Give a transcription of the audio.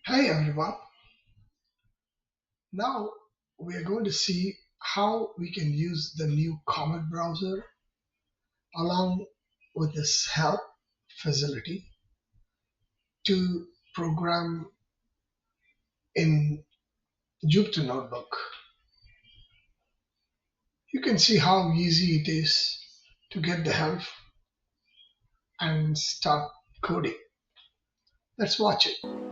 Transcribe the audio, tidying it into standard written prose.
Hi everyone. Now we are going to see how we can use the new Comet browser along with this help facility to program in Jupyter Notebook. You can see how easy it is to get the help and start coding. Let's watch it.